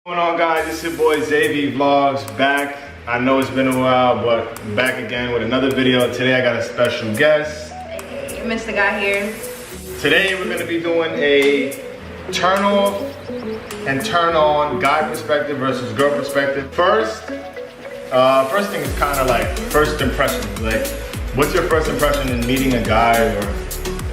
What's going on, guys? It's your boy Zay-V Vlogs back. I know it's been a while, but back again with another video. Today I got a special guest. Hey, Michthegod here. Today we're going to be doing a turn off and turn on guy perspective versus girl perspective. First thing is kind of like first impressions. Like, what's your first impression in meeting a guy, or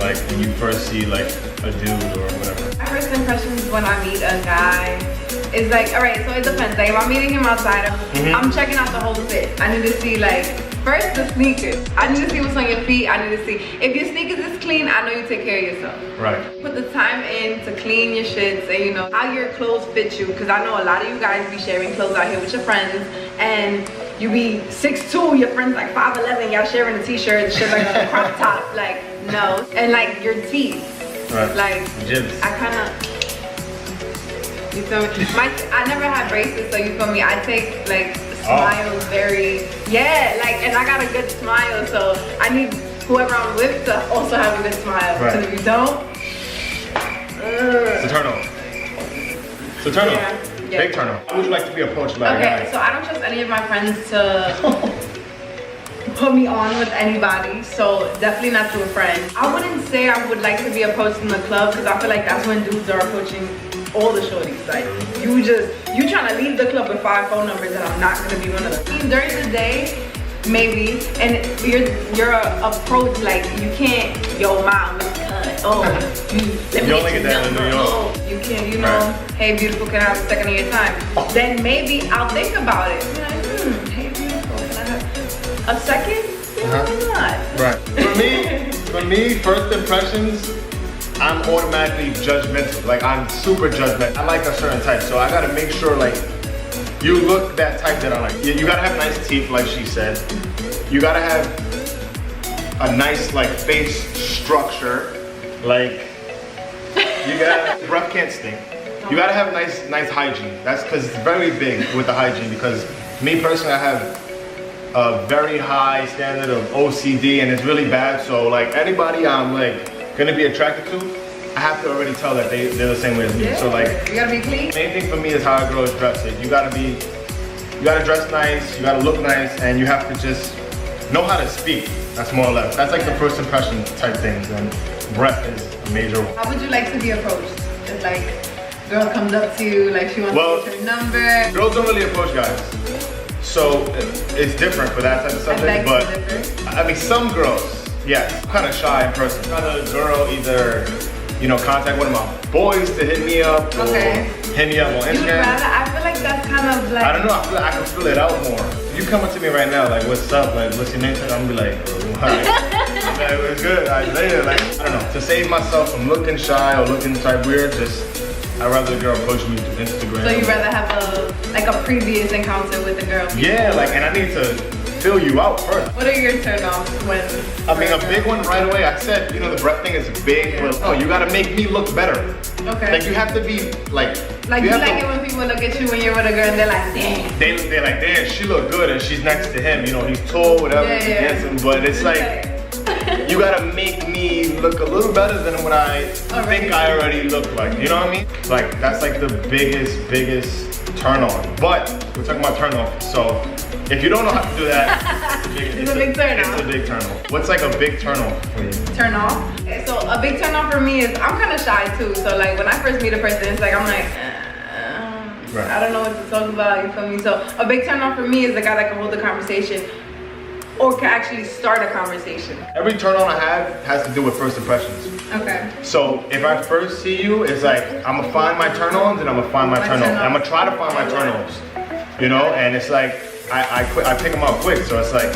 like when you first see like a dude or whatever? My first impressions when I meet a guy is like, alright, so it depends. Like if I'm meeting him outside, I'm checking out the whole fit. I need to see like, first the sneakers. I need to see what's on your feet. I need to see, if your sneakers is clean, I know you take care of yourself. Right. Put the time in to clean your shits and you know, how your clothes fit you. Cause I know a lot of you guys be sharing clothes out here with your friends and you be 6'2", your friends like 5'11", y'all sharing a t-shirt, shit like a crop top, like no. And like your teeth. Right. Like, Jibs. I kinda, you feel me? I never had braces, so you feel me? I take like smiles very, yeah, like, and I got a good smile, so I need whoever I'm with to also have a good smile. Right. So if you don't, it's a turn on. It's a turn on. Yeah. Big turn on. How would you like to be approached by a guy? Okay, so I don't trust any of my friends to put me on with anybody, so definitely not through a friend. I wouldn't say I would like to be approached in the club because I feel like that's when dudes are approaching all the shorties. Like you trying to leave the club with 5 phone numbers and I'm not gonna be one of them. During the day, maybe, and your approach, like you can't, yo mom, cut. Oh, you only get that in New York. Oh, you can't, you know, hey beautiful, can I have a second of your time? Then maybe I'll think about it. Like, hey beautiful, can I have a second? Yeah, why not? Right. For me, first impressions, I'm automatically judgmental. Like I'm super judgmental. I like a certain type, so I gotta make sure like you look that type that I like. You gotta have nice teeth, like she said. You gotta have a nice like face structure. Like you gotta, breath can't stink. You gotta have nice hygiene. That's because it's very big with the hygiene, because me personally, I have a very high standard of OCD and it's really bad. So like anybody I'm like gonna be attracted to, I have to already tell that they're the same way as me. Yeah. So like, you gotta be clean. Main thing for me is how a girl is dressed. Like, you gotta dress nice, you gotta look nice, and you have to just know how to speak. That's more or less. That's like the first impression type things, and breath is a major one. How would you like to be approached? If like girl comes up to you, like she wants to get your number. Girls don't really approach guys. So it's different for that type of subject, but I mean some girls, yes, I'm kind of shy in person. Kind of girl either, you know, contact one of my boys to hit me up or hit me up on Instagram. I feel like that's kind of like, I don't know, I feel like I can fill it out more. If you come up to me right now, like what's up, like what's your name? I'm gonna be like, oh, hi. I'm like, it's good, I later, like, I don't know. To save myself from looking shy or looking type weird, I'd rather a girl approach me through Instagram. So you'd rather have a previous encounter with a girl? Yeah, like, and I need to fill you out first. What are your turn-offs when? I mean, a big one right away. I said, you know, the breath thing is big, but oh, you gotta make me look better. Okay. Like you have to be like. Like you like it when people look at you when you're with a girl and they're like, damn. They're like, damn, she look good and she's next to him. You know, he's tall, whatever, he's handsome, but it's like. You gotta make me look a little better than what I think I already look like. You know what I mean? Like that's like the biggest turn on. But we're talking about turn off. So if you don't know how to do that, it's a big turn off. It's a big turn off. What's like a big turn off for you? Turn off? Okay, so a big turn off for me is I'm kind of shy too. So like when I first meet a person, it's like I'm like, I don't know what to talk about. You feel me? So a big turn off for me is the guy that can hold the conversation. Or can actually start a conversation. Every turn on I have has to do with first impressions. Okay. So if I first see you, it's like I'm gonna find my turn ons and I'm gonna find my turn offs. I'm gonna try to find my turn offs. You know, and it's like I pick them up quick. So it's like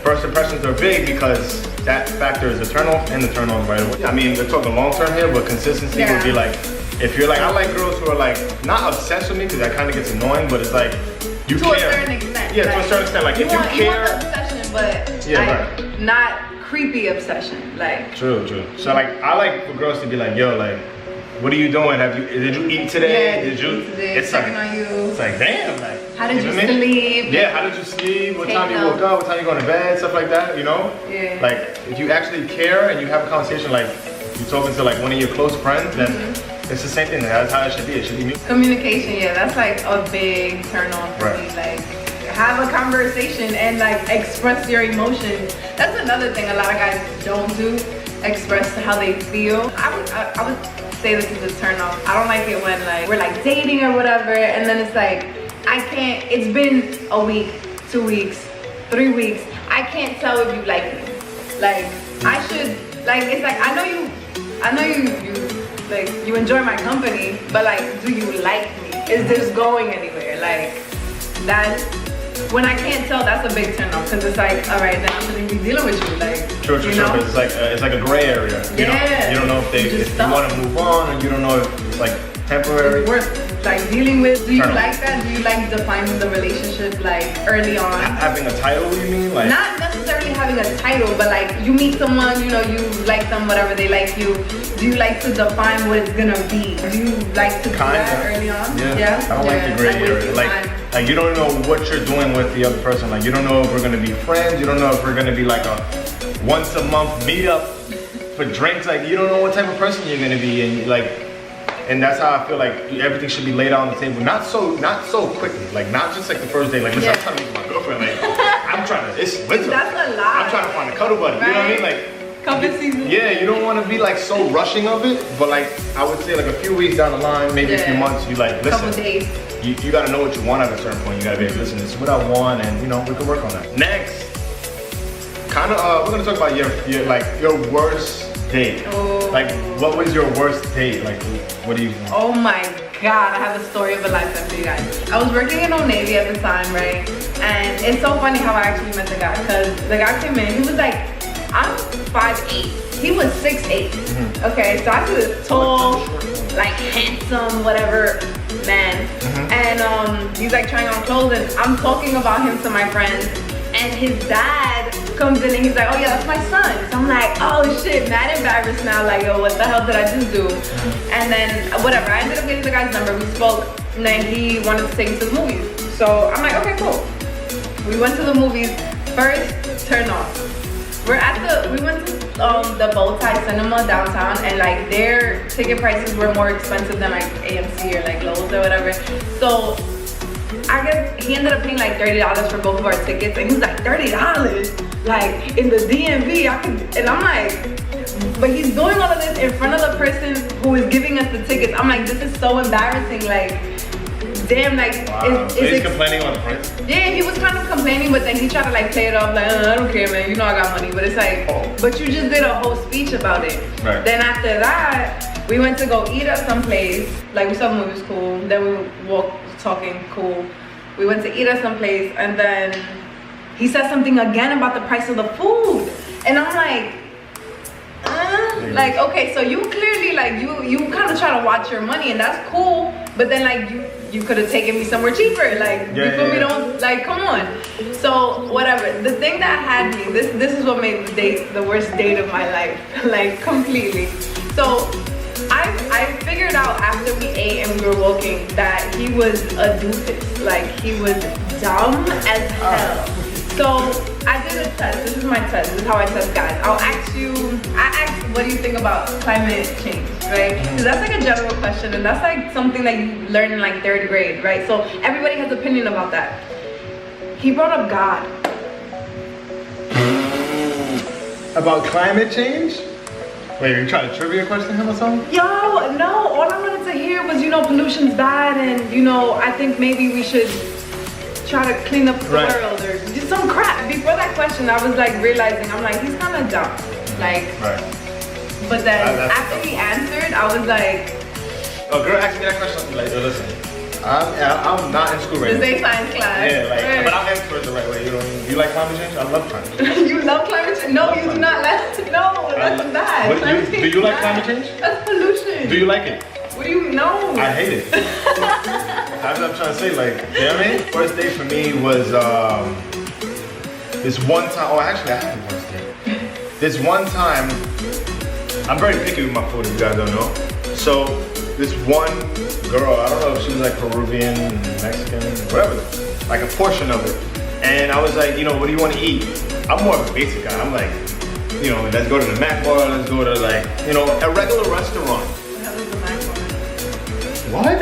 first impressions are big because that factor is the turn off and the turn on right away. I mean, we're talking long term here, but consistency would be like, if you're like, I like girls who are like not obsessed with me because that kind of gets annoying, but it's like you care. To a certain extent. Yeah, to a certain extent. Like if you care. But not creepy obsession, like. True. So like, I like for girls to be like, yo, like, what are you doing? Did you eat today? Yeah, did you? It's like, on you. It's like, damn, like. How did you sleep? Yeah, how did you sleep? What time you woke up? What time you going to bed? Stuff like that, you know? Yeah. Like, if you actually care and you have a conversation, like you're talking to like one of your close friends, then it's the same thing. That's how it should be. It should be mutual. Communication, yeah, that's like a big turn on for me. Like, have a conversation and like express your emotions. That's another thing a lot of guys don't do. Express how they feel. I would say this is a turn off. I don't like it when like we're like dating or whatever, and then it's like I can't. It's been a week, 2 weeks, 3 weeks. I can't tell if you like me. Like I should. Like it's like I know you like you enjoy my company, but like do you like me? Is this going anywhere? Like that. When I can't tell, that's a big turn off because it's like, all right, then I shouldn't be dealing with you. Like, true, because it's like a gray area. You don't know if you want to move on, or you don't know if it's like temporary. Worth like dealing with. Do you like that? Do you like defining the relationship like early on? Having a title, you mean? Like not necessarily having a title, but like you meet someone, you know, you like them, whatever, they like you. Do you like to define what it's gonna be? Do you like to do that early on? Yeah. I don't like the gray area. Like you don't know what you're doing with the other person. Like you don't know if we're gonna be friends. You don't know if we're gonna be like a once a month meetup for drinks. Like you don't know what type of person you're gonna be, and that's how I feel like everything should be laid out on the table. Not so quickly. Like not just like the first day. Like listen, I'm trying to meet my girlfriend. Like I'm trying to. It's winter. That's a lot. I'm trying to find a cuddle buddy. You know what I mean? Like. Season. Yeah, you don't want to be like so rushing of it, but like I would say like a few weeks down the line, maybe a few months, you like listen. Couple days. You gotta know what you want at a certain point. You gotta be like, listen, this is what I want, and you know we can work on that. Next, kind of we're gonna talk about your worst date. Oh. Like what was your worst date? Like what do you think? Oh my God, I have a story of a lifetime for you guys. I was working in Old Navy at the time, right? And it's so funny how I actually met the guy, because the guy came in, he was like, I'm 5'8". He was 6'8". Okay, so I was a tall, like handsome, whatever man. And he's like trying on clothes, and I'm talking about him to my friends. And his dad comes in and he's like, oh yeah, that's my son. So I'm like, oh shit, mad embarrassed now. Like, yo, what the hell did I just do? And then whatever, I ended up getting the guy's number. We spoke, and then he wanted to take me to the movies. So I'm like, okay, cool. We went to the movies. First turn off. We went to the Bowtie Cinema downtown, and like their ticket prices were more expensive than like AMC or like Lowe's or whatever. So I guess he ended up paying like $30 for both of our tickets, and he was like, $30? Like in the DMV, and I'm like, but he's doing all of this in front of the person who is giving us the tickets. I'm like, this is so embarrassing. Like, damn, like, wow. He's complaining on the price? Yeah, he was kind of complaining, but then he tried to like play it off like, I don't care, man, you know I got money. But it's like, but you just did a whole speech about it. Right. Then after that, we went to go eat at some place. Like we saw the movie, was cool. Then we walked, talking, cool. We went to eat at some place, and then he said something again about the price of the food. And I'm like, like, okay, so you clearly like you kind of try to watch your money, and that's cool, but then like you could have taken me somewhere cheaper, like you feel me? Don't like, come on. So whatever, the thing that had me, this is what made the worst date of my life, like completely. So I figured out after we ate and we were walking that he was a doofus, like he was dumb as hell. So I did a test. This is my test. This is how I test guys. I ask, what do you think about climate change, right? Because that's like a general question, and that's like something that you learn in like 3rd grade, right? So everybody has opinion about that. He brought up God. About climate change? Wait, are you trying to trivia question him or something? Yo, no. All I wanted to hear was, you know, pollution's bad, and you know, I think maybe we should try to clean up the world or do some crap. Before that question, I was like realizing, I'm like, he's kind of dumb. Like, but then after he answered, I was like, oh, girl asked me that question. I'm like, listen, I'm not in school right now. The Zay Science class. Yeah, like, but I'll answer it the right way. You know, you like climate change? I love climate change. You love climate change? No, you do not like. No, that's bad. Do you like climate change? That's pollution. Do you like it? What do you know? I hate it. That's what I'm trying to say. Like, you know what I mean? First date for me was this one time. Oh, actually, I had the worst date. This one time, I'm very picky with my food, if you guys don't know. So this one girl, I don't know if she was like Peruvian, Mexican, whatever, like a portion of it. And I was like, you know, what do you want to eat? I'm more of a basic guy. I'm like, you know, let's go to the Mac bar, let's go to like, you know, a regular restaurant. What?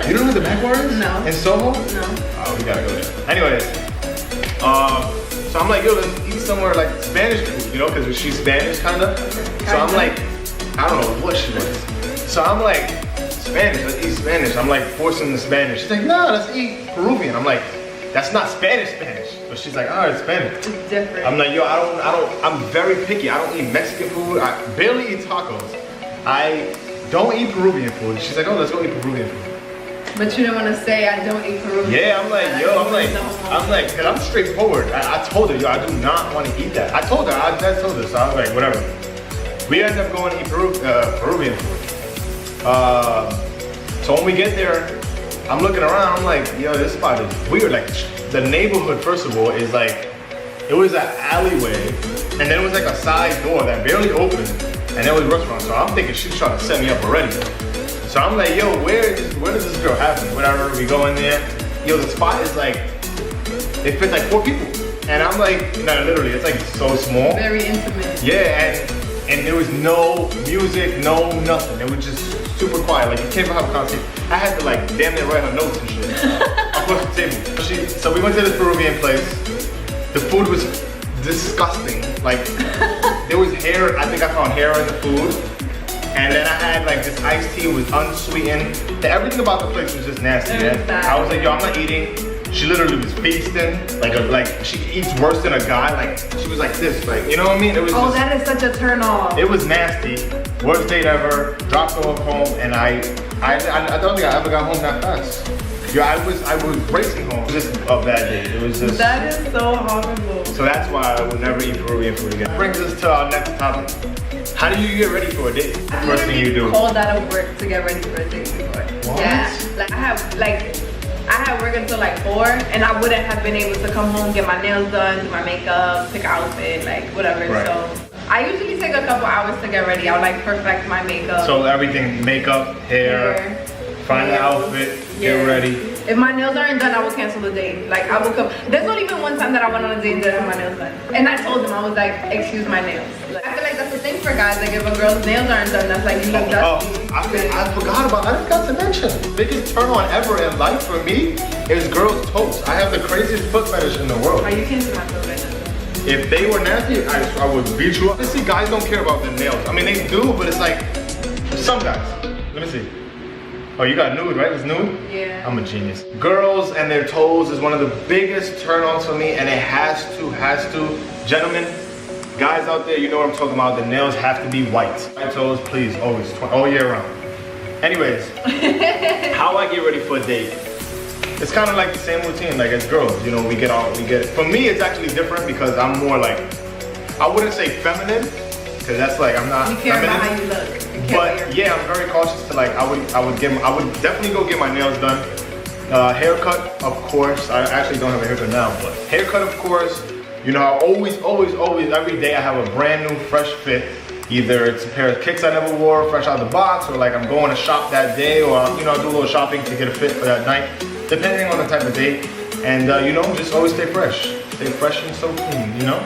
You don't know what the back bar is? No. In Soho? No. Oh, we gotta go there. Anyways, so I'm like, yo, let's eat somewhere like Spanish food, you know, because she's Spanish kind of. So I'm like, I don't know what she was. So I'm like, Spanish, let's eat Spanish. I'm like forcing the Spanish. She's like, no, let's eat Peruvian. I'm like, that's not Spanish. But she's like, oh, it's Spanish. It's different. I'm like, yo, I'm very picky. I don't eat Mexican food. I barely eat tacos. I don't eat Peruvian food. She's like, oh, let's go eat Peruvian food. But you didn't want to say I don't eat Peruvian. Yeah, I'm like, yo, I'm like, cause I'm straightforward. I told her, yo, I do not want to eat that. I told her, I told her, so I was like, whatever. We ended up going to eat Peruvian food. So when we get there, I'm looking around, I'm like, yo, this spot is weird. Like, the neighborhood, first of all, is like, it was an alleyway, and then it was like a side door that barely opened, and there was a restaurant. So I'm thinking she's trying to set me up already. So I'm like, yo, where does this girl happen? Whatever, we go in there. Yo, the spot is like, it fits like 4 people. And I'm like, no, literally, it's like so small. Very intimate. Yeah, and there was no music, no nothing. It was just super quiet. Like, you can't even have a conversation. I had to like damn near write her notes and shit across the table. So we went to this Peruvian place. The food was disgusting. Like, there was hair. I think I found hair in the food. And then I had like this iced tea, was unsweetened. Everything about the place was just nasty, man. I was like, yo, I'm not eating. She literally was feasting, like she eats worse than a guy. Like, she was like this, like, you know what I mean? It was that is such a turn off. It was nasty. Worst date ever. Dropped her off home, and I don't think I ever got home that fast. Yo, I was racing home. Just a bad day. It was just. That is so horrible. So that's why I would never eat Peruvian food again. Brings us to our next topic. How do you get ready for a date? First thing you do. Called out of work to get ready for a date before. What? Yeah. Like I had work until like 4, and I wouldn't have been able to come home, get my nails done, do my makeup, pick an outfit, like whatever. Right. So I usually take a couple hours to get ready. I'll like perfect my makeup. So everything, makeup, hair, find the outfit, get ready. If my nails aren't done, I will cancel the date. Like, I will come. There's not even one time that I went on a date and didn't have my nails done. And I told them, I was like, excuse my nails. Like, I feel like that's the thing for guys. Like, if a girl's nails aren't done, that's like, you look dusty. I forgot about, I forgot to mention. The biggest turn on ever in life for me is girls' toes. I have the craziest foot fetish in the world. Are you canceling my toes right now? If they were nasty, I would beat you up. See, guys don't care about the nails. I mean, they do, but it's like, some guys. Let me see. Oh, you got nude, right? It's nude? Yeah. I'm a genius. Girls and their toes is one of the biggest turn-ons for me, and it has to. Gentlemen, guys out there, you know what I'm talking about. The nails have to be white. My toes, please, always, all year round. Anyways, how I get ready for a date. It's kind of like the same routine, like as girls, you know, for me, it's actually different because I'm more like, I wouldn't say feminine, because that's like, I'm not You care feminine. about how you look. But yeah, I'm very cautious to like, I would definitely go get my nails done. Haircut, of course. I actually don't have a haircut now, but haircut, of course. You know, I always, every day I have a brand new, fresh fit. Either it's a pair of kicks I never wore, fresh out of the box, or like I'm going to shop that day, or you know, I do a little shopping to get a fit for that night, depending on the type of date. And you know, just always stay fresh. Stay fresh and so clean, you know?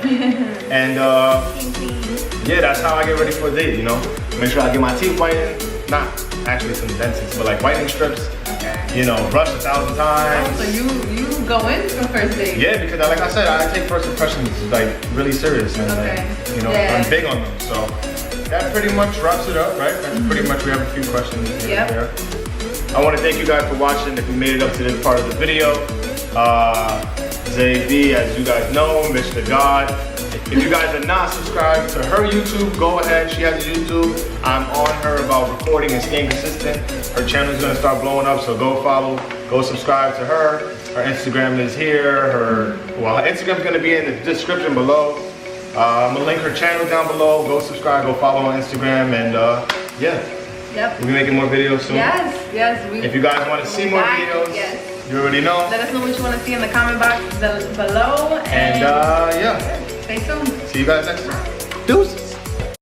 And yeah, that's how I get ready for a date, you know? Make sure I get my teeth whitened, not actually some dentist, but like whitening strips. Okay. You know, brush 1,000 times. Oh, so you go in for first date? Yeah, because like I said, I take first impressions like really serious, and like, you know, I'm big on them. So that pretty much wraps it up, right? That's pretty much, we have a few questions here and there. I want to thank you guys for watching. If you made it up to this part of the video, Zay-V, as you guys know, Michthegod. If you guys are not subscribed to her YouTube, go ahead. She has a YouTube. I'm on her about recording and staying consistent. Her channel is gonna start blowing up, so go follow, go subscribe to her. Her Instagram is here. Her Instagram is gonna be in the description below. I'm gonna link her channel down below. Go subscribe, go follow on Instagram, and yeah. Yep. We'll be making more videos soon. Yes. If you guys want to see more videos, you already know. Let us know what you want to see in the comment box below. And yeah. Stay tuned. See you guys next time. Deuce.